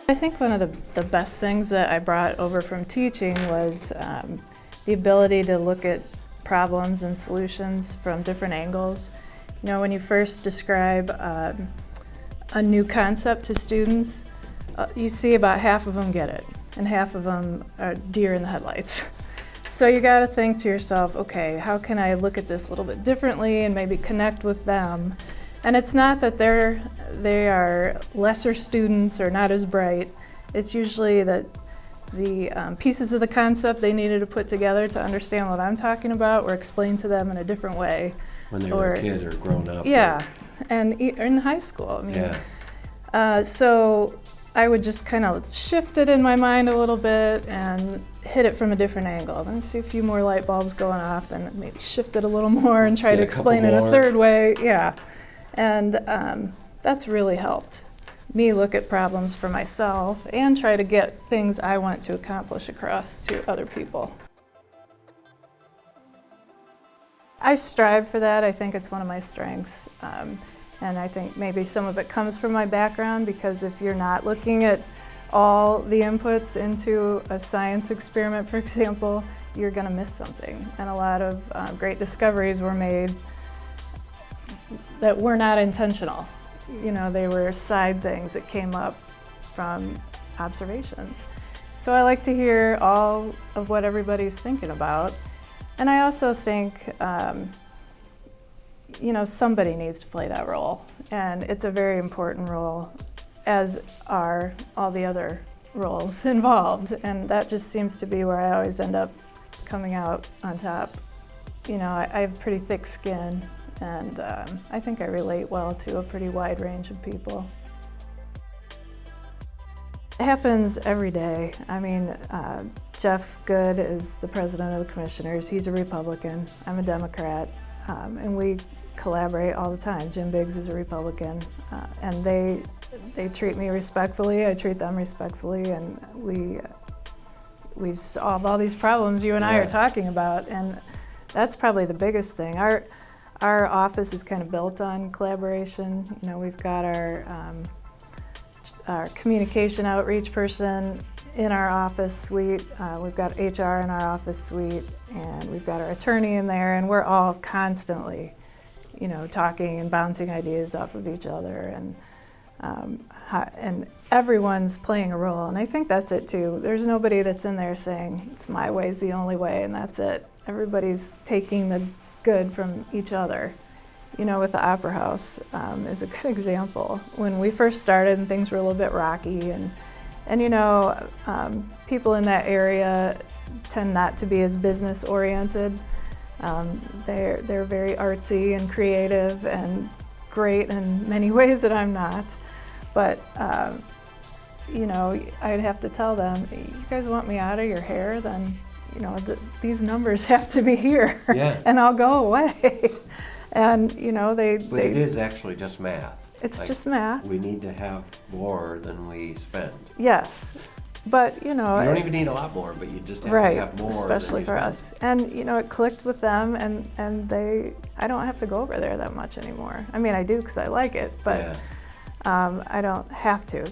I think one of the best things that I brought over from teaching was the ability to look at problems and solutions from different angles. You know, when you first describe a new concept to students, you see about half of them get it, and half of them are deer in the headlights. So you got to think to yourself, okay, how can I look at this a little bit differently and maybe connect with them? And it's not that they are lesser students or not as bright. It's usually that the pieces of the concept they needed to put together to understand what I'm talking about were explained to them in a different way. When they were a kid or grown up. Yeah, and in high school. I mean, yeah. So I would just kind of shift it in my mind a little bit and hit it from a different angle. Then see a few more light bulbs going off, then maybe shift it a little more and try to explain it a third way. Yeah. And that's really helped me look at problems for myself and try to get things I want to accomplish across to other people. I strive for that. I think it's one of my strengths. And I think maybe some of it comes from my background, because if you're not looking at all the inputs into a science experiment, for example, you're going to miss something. And a lot of great discoveries were made that were not intentional. You know, they were side things that came up from observations. So I like to hear all of what everybody's thinking about. And I also think, you know, somebody needs to play that role. And it's a very important role, as are all the other roles involved. And that just seems to be where I always end up coming out on top. You know, I have pretty thick skin. And I think I relate well to a pretty wide range of people. It happens every day. I mean, Jeff Good is the president of the commissioners. He's a Republican. I'm a Democrat. And we collaborate all the time. Jim Biggs is a Republican. And they treat me respectfully. I treat them respectfully. And we solve all these problems you and I are talking about. And that's probably the biggest thing. Our office is kind of built on collaboration. You know, we've got our communication outreach person in our office suite. We've got HR in our office suite, and we've got our attorney in there, and we're all constantly, you know, talking and bouncing ideas off of each other, and everyone's playing a role. And I think that's it too. There's nobody that's in there saying it's my way's the only way, and that's it. Everybody's taking the good from each other. You know, with the Opera House is a good example. When we first started and things were a little bit rocky, and you know, people in that area tend not to be as business oriented. They're very artsy and creative and great in many ways that I'm not. But you know, I'd have to tell them, you guys want me out of your hair, then you know, these numbers have to be here, and I'll go away. And you know, But it is actually just math. It's like, just math. We need to have more than we spend. Yes, but you know, you don't even need a lot more, but you just have to have more. Especially for us. And you know, it clicked with them, and I don't have to go over there that much anymore. I mean, I do because I like it, but I don't have to.